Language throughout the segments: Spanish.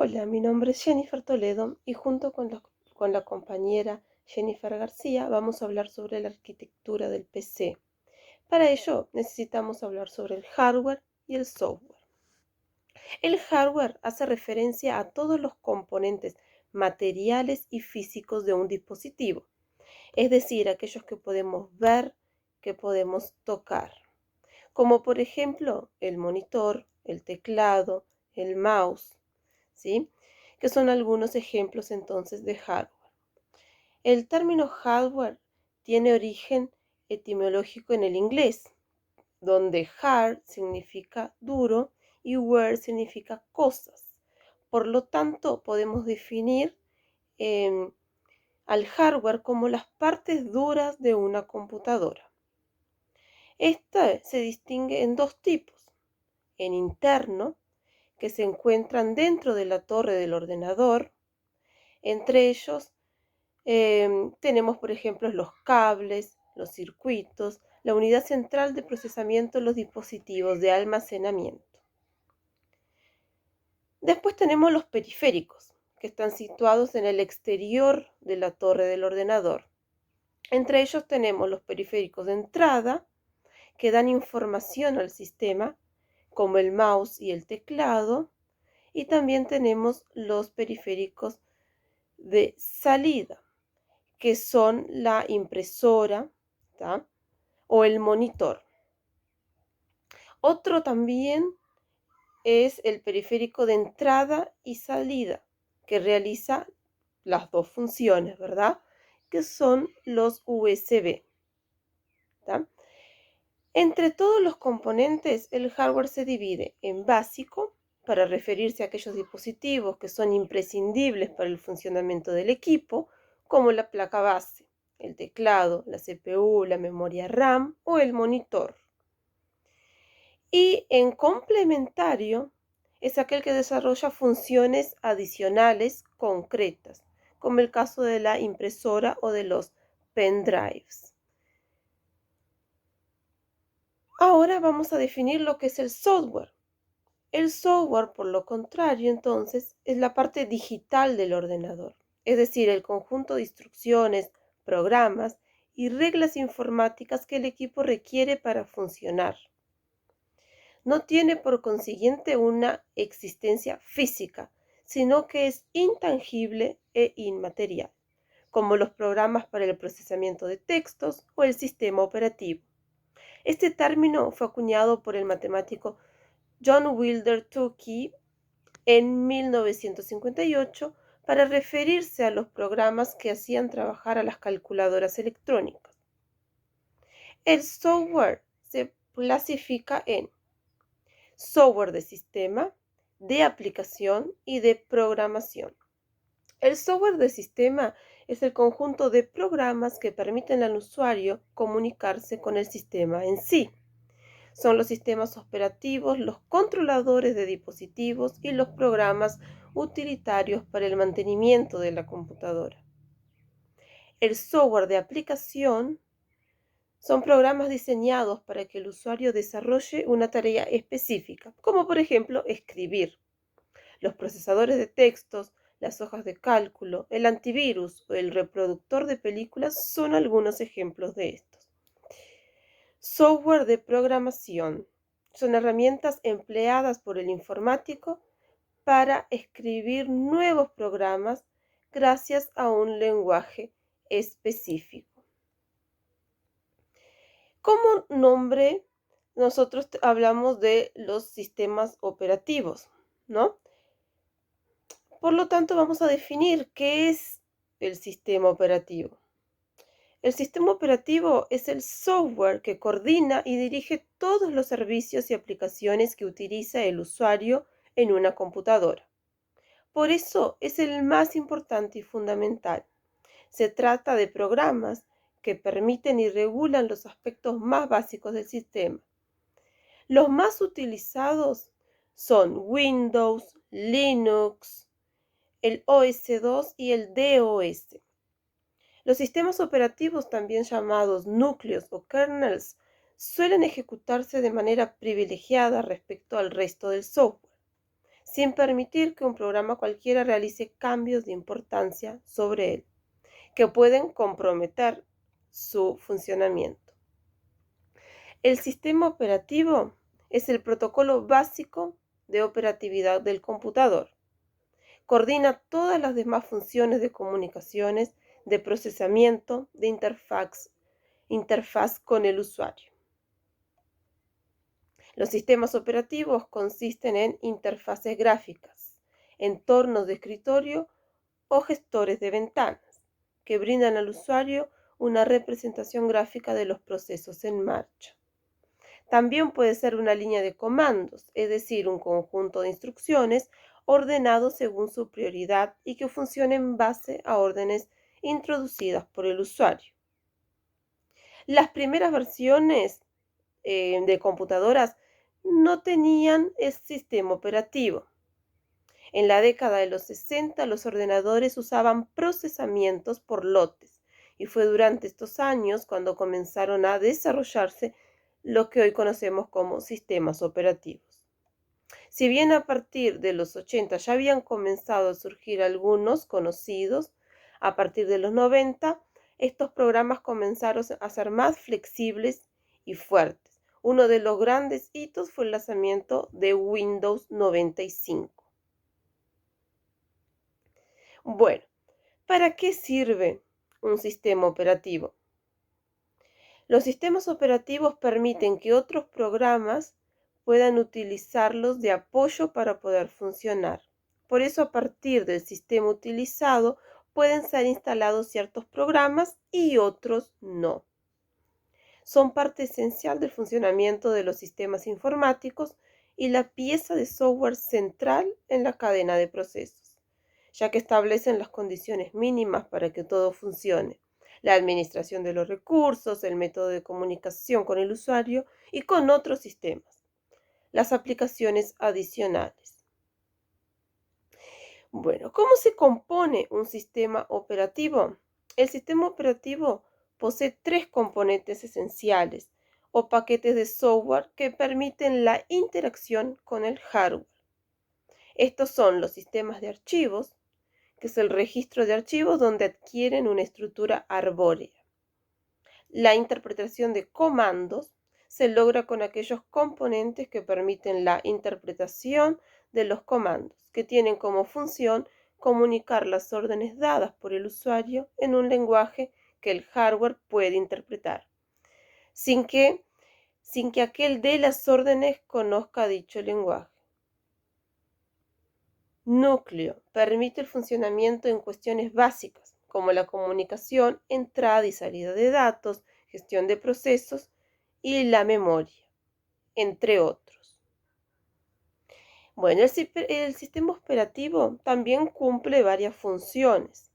Hola, mi nombre es Jennifer Toledo y junto con la compañera Jennifer García vamos a hablar sobre la arquitectura del PC. Para ello necesitamos hablar sobre el hardware y el software. El hardware hace referencia a todos los componentes materiales y físicos de un dispositivo, es decir, aquellos que podemos ver, que podemos tocar, como por ejemplo el monitor, el teclado, el mouse, ¿sí? Que son algunos ejemplos entonces de hardware. El término hardware tiene origen etimológico en el inglés, donde hard significa duro y ware significa cosas. Por lo tanto, podemos definir al hardware como las partes duras de una computadora. Esta se distingue en dos tipos: en interno, que se encuentran dentro de la torre del ordenador. Entre ellos tenemos, por ejemplo, los cables, los circuitos, la unidad central de procesamiento, los dispositivos de almacenamiento. Después tenemos los periféricos, que están situados en el exterior de la torre del ordenador. Entre ellos tenemos los periféricos de entrada, que dan información al sistema, como el mouse y el teclado, y también tenemos los periféricos de salida, que son la impresora, ¿tá? O el monitor. Otro también es el periférico de entrada y salida, que realiza las dos funciones, ¿verdad? Que son los USB, ¿tá? Entre todos los componentes, el hardware se divide en básico, para referirse a aquellos dispositivos que son imprescindibles para el funcionamiento del equipo, como la placa base, el teclado, la CPU, la memoria RAM o el monitor. Y en complementario es aquel que desarrolla funciones adicionales concretas, como el caso de la impresora o de los pendrives. Ahora vamos a definir lo que es el software. El software, por lo contrario, entonces, es la parte digital del ordenador, es decir, el conjunto de instrucciones, programas y reglas informáticas que el equipo requiere para funcionar. No tiene por consiguiente una existencia física, sino que es intangible e inmaterial, como los programas para el procesamiento de textos o el sistema operativo. Este término fue acuñado por el matemático John Wilder Tukey en 1958 para referirse a los programas que hacían trabajar a las calculadoras electrónicas. El software se clasifica en software de sistema, de aplicación y de programación. El software de sistema es el conjunto de programas que permiten al usuario comunicarse con el sistema en sí. Son los sistemas operativos, los controladores de dispositivos y los programas utilitarios para el mantenimiento de la computadora. El software de aplicación son programas diseñados para que el usuario desarrolle una tarea específica, como por ejemplo escribir. Los procesadores de textos, las hojas de cálculo, el antivirus o el reproductor de películas son algunos ejemplos de estos. Software de programación. Son herramientas empleadas por el informático para escribir nuevos programas gracias a un lenguaje específico. Como nombre, nosotros hablamos de los sistemas operativos, ¿no? Por lo tanto, vamos a definir qué es el sistema operativo. El sistema operativo es el software que coordina y dirige todos los servicios y aplicaciones que utiliza el usuario en una computadora. Por eso es el más importante y fundamental. Se trata de programas que permiten y regulan los aspectos más básicos del sistema. Los más utilizados son Windows, Linux, el OS2 y el DOS. Los sistemas operativos, también llamados núcleos o kernels, suelen ejecutarse de manera privilegiada respecto al resto del software. sin permitir que un programa cualquiera realice cambios de importancia sobre él, que pueden comprometer su funcionamiento. El sistema operativo es el protocolo básico de operatividad del computador. Coordina todas las demás funciones de comunicaciones, de procesamiento, de interfaz con el usuario. Los sistemas operativos consisten en interfaces gráficas, entornos de escritorio o gestores de ventanas, que brindan al usuario una representación gráfica de los procesos en marcha. También puede ser una línea de comandos, es decir, un conjunto de instrucciones ordenados según su prioridad y que funcione en base a órdenes introducidas por el usuario. Las primeras versiones de computadoras no tenían el sistema operativo. En la década de los 60 los ordenadores usaban procesamientos por lotes y fue durante estos años cuando comenzaron a desarrollarse lo que hoy conocemos como sistemas operativos. Si bien a partir de los 80 ya habían comenzado a surgir algunos conocidos, a partir de los 90 estos programas comenzaron a ser más flexibles y fuertes. Uno de los grandes hitos fue el lanzamiento de Windows 95. Bueno, ¿para qué sirve un sistema operativo? Los sistemas operativos permiten que otros programas puedan utilizarlos de apoyo para poder funcionar. Por eso, a partir del sistema utilizado, pueden ser instalados ciertos programas y otros no. Son parte esencial del funcionamiento de los sistemas informáticos y la pieza de software central en la cadena de procesos, ya que establecen las condiciones mínimas para que todo funcione: la administración de los recursos, el método de comunicación con el usuario y con otros sistemas, las aplicaciones adicionales. Bueno, ¿cómo se compone un sistema operativo? El sistema operativo posee tres componentes esenciales o paquetes de software que permiten la interacción con el hardware. Estos son los sistemas de archivos, que es el registro de archivos donde adquieren una estructura arbórea. La interpretación de comandos se logra con aquellos componentes que permiten la interpretación de los comandos, que tienen como función comunicar las órdenes dadas por el usuario en un lenguaje que el hardware puede interpretar, sin que aquel de las órdenes conozca dicho lenguaje. Núcleo permite el funcionamiento en cuestiones básicas, como la comunicación, entrada y salida de datos, gestión de procesos y la memoria, entre otros. Bueno, el sistema operativo también cumple varias funciones.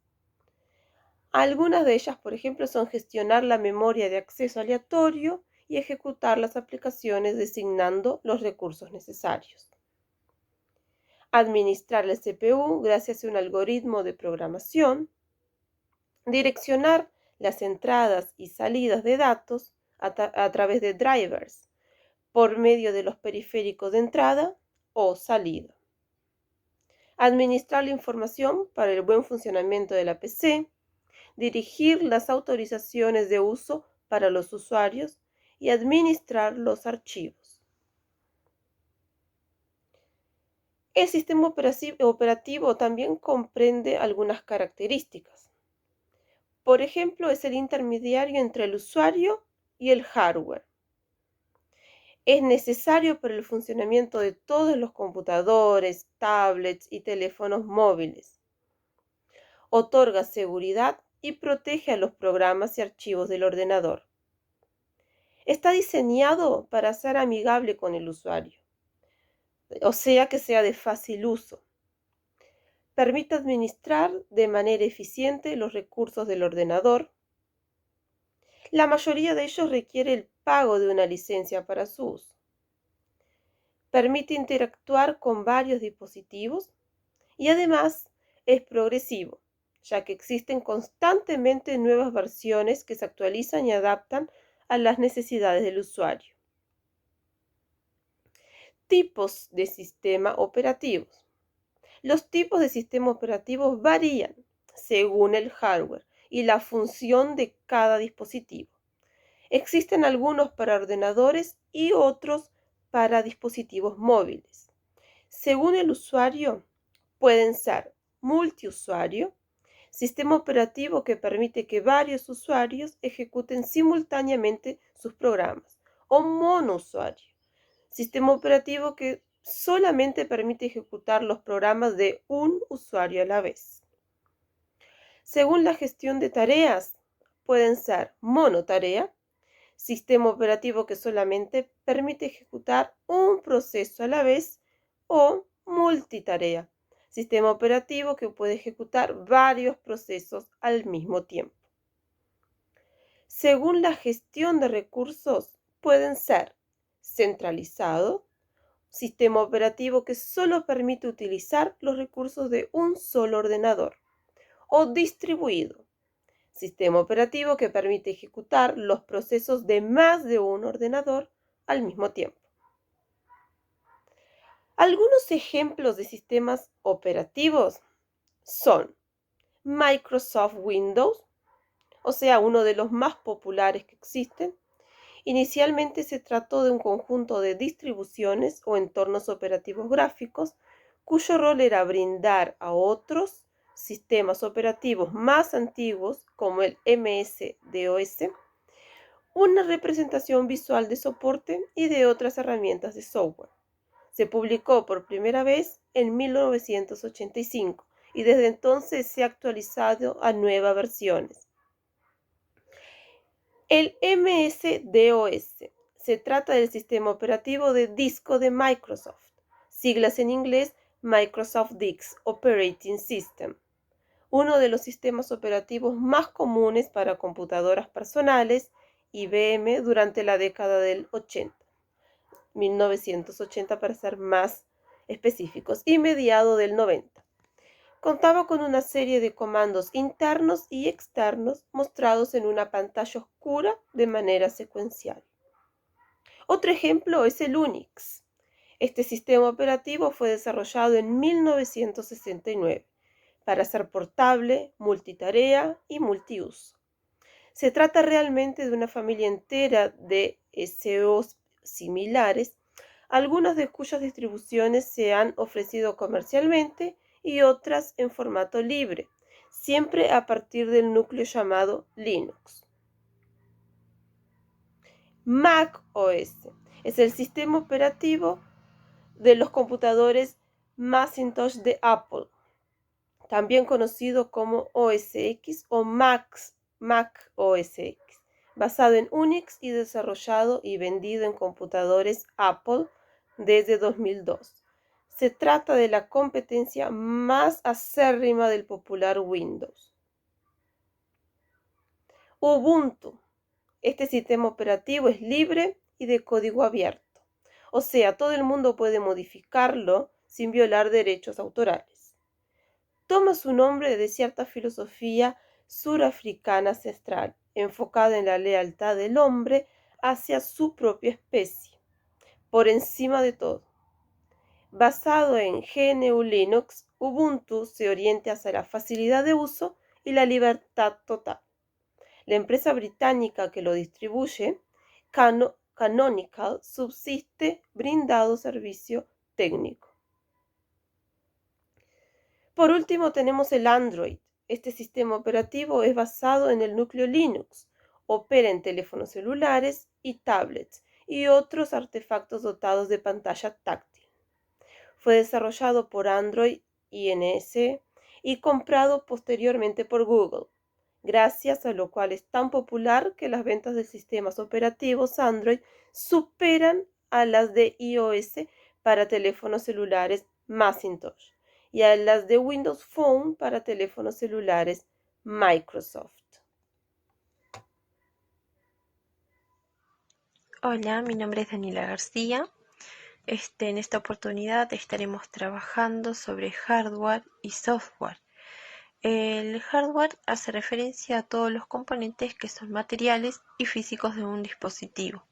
Algunas de ellas, por ejemplo, son gestionar la memoria de acceso aleatorio y ejecutar las aplicaciones designando los recursos necesarios. Administrar la CPU gracias a un algoritmo de programación. Direccionar las entradas y salidas de datos a través de drivers por medio de los periféricos de entrada o salida. Administrar la información para el buen funcionamiento de la PC. Dirigir las autorizaciones de uso para los usuarios y administrar los archivos. El sistema operativo también comprende algunas características. Por ejemplo, es el intermediario entre el usuario y el hardware. Es necesario para el funcionamiento de todos los computadores, tablets y teléfonos móviles. Otorga seguridad y protege a los programas y archivos del ordenador. Está diseñado para ser amigable con el usuario, o sea que sea de fácil uso. Permite administrar de manera eficiente los recursos del ordenador. La mayoría de ellos requiere el pago de una licencia para su uso. Permite interactuar con varios dispositivos y además es progresivo, ya que existen constantemente nuevas versiones que se actualizan y adaptan a las necesidades del usuario. Tipos de sistema operativos. Los tipos de sistemas operativos varían según el hardware y la función de cada dispositivo. Existen algunos para ordenadores y otros para dispositivos móviles. Según el usuario, pueden ser multiusuario, sistema operativo que permite que varios usuarios ejecuten simultáneamente sus programas, o monousuario, sistema operativo que solamente permite ejecutar los programas de un usuario a la vez. Según la gestión de tareas, pueden ser monotarea, sistema operativo que solamente permite ejecutar un proceso a la vez, o multitarea, sistema operativo que puede ejecutar varios procesos al mismo tiempo. Según la gestión de recursos, pueden ser centralizado, sistema operativo que solo permite utilizar los recursos de un solo ordenador, o distribuido, sistema operativo que permite ejecutar los procesos de más de un ordenador al mismo tiempo. Algunos ejemplos de sistemas operativos son Microsoft Windows, o sea, uno de los más populares que existen. Inicialmente se trató de un conjunto de distribuciones o entornos operativos gráficos cuyo rol era brindar a otros sistemas operativos más antiguos, como el MS-DOS, una representación visual de soporte y de otras herramientas de software. Se publicó por primera vez en 1985 y desde entonces se ha actualizado a nuevas versiones. El MS-DOS se trata del sistema operativo de disco de Microsoft, siglas en inglés Microsoft Disk Operating System, uno de los sistemas operativos más comunes para computadoras personales IBM durante la década del 80, 1980 para ser más específicos, y mediado del 90. Contaba con una serie de comandos internos y externos mostrados en una pantalla oscura de manera secuencial. Otro ejemplo es el Unix. Este sistema operativo fue desarrollado en 1969 para ser portable, multitarea y multiuso. Se trata realmente de una familia entera de SOs similares, algunas de cuyas distribuciones se han ofrecido comercialmente y otras en formato libre, siempre a partir del núcleo llamado Linux. Mac OS es el sistema operativo de los computadores Macintosh de Apple, también conocido como OS X o Mac OS X, basado en Unix y desarrollado y vendido en computadores Apple desde 2002. Se trata de la competencia más acérrima del popular Windows. Ubuntu. Este sistema operativo es libre y de código abierto, o sea, todo el mundo puede modificarlo sin violar derechos autorales. Toma su nombre de cierta filosofía surafricana ancestral, enfocada en la lealtad del hombre hacia su propia especie, por encima de todo. Basado en GNU Linux, Ubuntu se orienta hacia la facilidad de uso y la libertad total. La empresa británica que lo distribuye, Canonical, subsiste brindando servicio técnico. Por último tenemos el Android. Este sistema operativo es basado en el núcleo Linux, opera en teléfonos celulares y tablets y otros artefactos dotados de pantalla táctil. Fue desarrollado por Android Inc. y comprado posteriormente por Google, gracias a lo cual es tan popular que las ventas de sistemas operativos Android superan a las de iOS para teléfonos celulares Macintosh y a las de Windows Phone para teléfonos celulares Microsoft. Hola, mi nombre es Daniela García. En esta oportunidad estaremos trabajando sobre hardware y software. El hardware hace referencia a todos los componentes que son materiales y físicos de un dispositivo,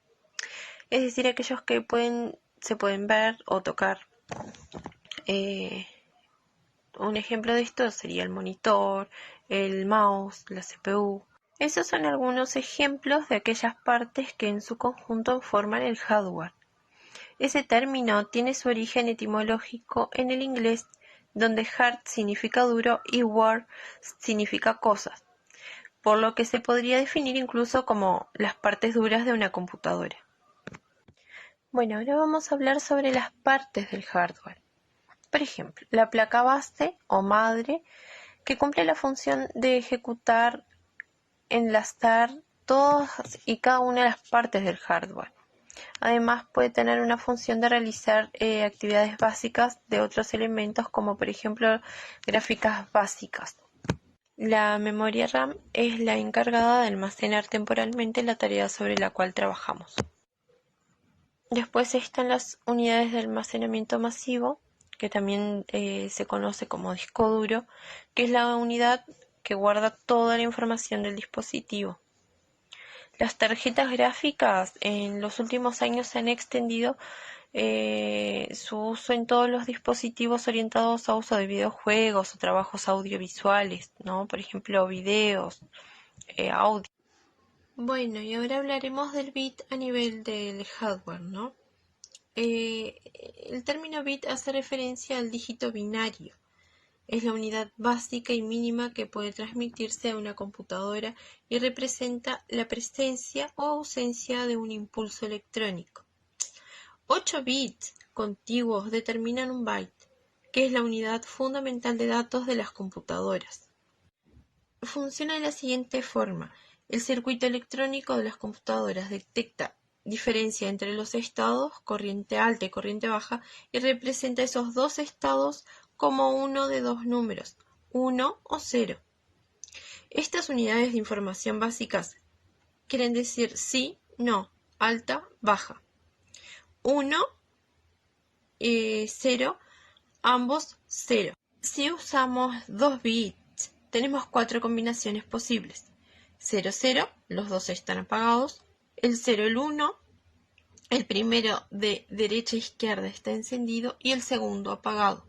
es decir, aquellos que se pueden ver o tocar. Un ejemplo de esto sería el monitor, el mouse, la CPU. Esos son algunos ejemplos de aquellas partes que en su conjunto forman el hardware. Ese término tiene su origen etimológico en el inglés, donde hard significa duro y ware significa cosas, por lo que se podría definir incluso como las partes duras de una computadora. Bueno, ahora vamos a hablar sobre las partes del hardware. Por ejemplo, la placa base o madre, que cumple la función de ejecutar, enlazar todas y cada una de las partes del hardware. Además, puede tener una función de realizar actividades básicas de otros elementos, como por ejemplo gráficas básicas. La memoria RAM es la encargada de almacenar temporalmente la tarea sobre la cual trabajamos. Después están las unidades de almacenamiento masivo, que también se conoce como disco duro, que es la unidad que guarda toda la información del dispositivo. Las tarjetas gráficas en los últimos años se han extendido su uso en todos los dispositivos orientados a uso de videojuegos o trabajos audiovisuales, ¿no? Por ejemplo, videos, audio. Bueno, y ahora hablaremos del bit a nivel del hardware, ¿no? El término bit hace referencia al dígito binario. Es la unidad básica y mínima que puede transmitirse a una computadora y representa la presencia o ausencia de un impulso electrónico. 8 bits contiguos determinan un byte, que es la unidad fundamental de datos de las computadoras. Funciona de la siguiente forma. El circuito electrónico de las computadoras detecta diferencia entre los estados, corriente alta y corriente baja, y representa esos dos estados como uno de dos números, 1 o 0. Estas unidades de información básicas quieren decir sí, no, alta, baja. 1, 0, ambos 0. Si usamos 2 bits, tenemos 4 combinaciones posibles. 0, 0, los dos están apagados. El 0, el 1, el primero de derecha a izquierda está encendido y el segundo apagado.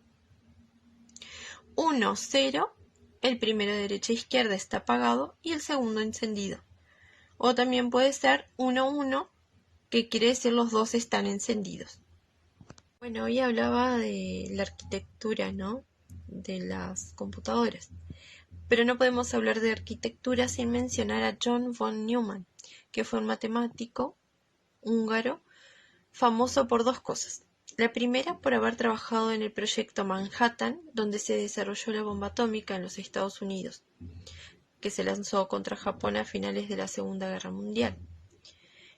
1, 0, el primero de derecha a izquierda está apagado y el segundo encendido. O también puede ser 1, 1, que quiere decir los dos están encendidos. Bueno, hoy hablaba de la arquitectura, ¿no? De las computadoras. Pero no podemos hablar de arquitectura sin mencionar a John von Neumann, que fue un matemático húngaro famoso por dos cosas. La primera, por haber trabajado en el proyecto Manhattan, donde se desarrolló la bomba atómica en los Estados Unidos, que se lanzó contra Japón a finales de la Segunda Guerra Mundial.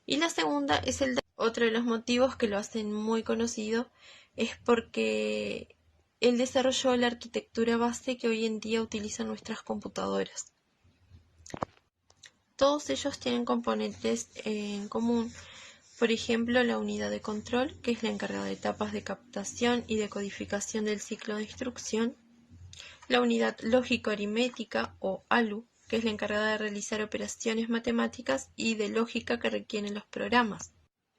Y la segunda es otro de los motivos que lo hacen muy conocido, es porque él desarrolló la arquitectura base que hoy en día utilizan nuestras computadoras. Todos ellos tienen componentes en común. Por ejemplo, la unidad de control, que es la encargada de etapas de captación y de codificación del ciclo de instrucción. La unidad lógico-aritmética, o ALU, que es la encargada de realizar operaciones matemáticas y de lógica que requieren los programas.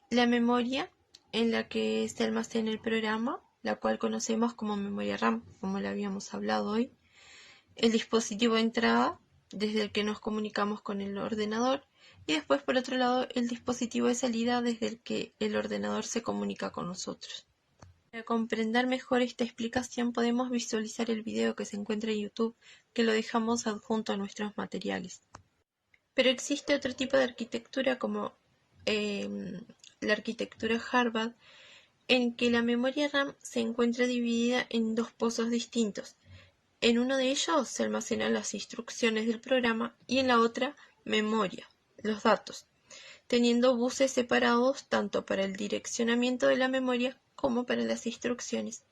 La memoria, en la que se almacena el programa, la cual conocemos como memoria RAM, como la habíamos hablado hoy. El dispositivo de entrada, desde el que nos comunicamos con el ordenador. Y después, por otro lado, el dispositivo de salida desde el que el ordenador se comunica con nosotros. Para comprender mejor esta explicación podemos visualizar el video que se encuentra en YouTube, que lo dejamos adjunto a nuestros materiales. Pero existe otro tipo de arquitectura como la arquitectura Harvard, en que la memoria RAM se encuentra dividida en dos pozos distintos. En uno de ellos se almacenan las instrucciones del programa y en la otra memoria, los datos, teniendo buses separados tanto para el direccionamiento de la memoria como para las instrucciones.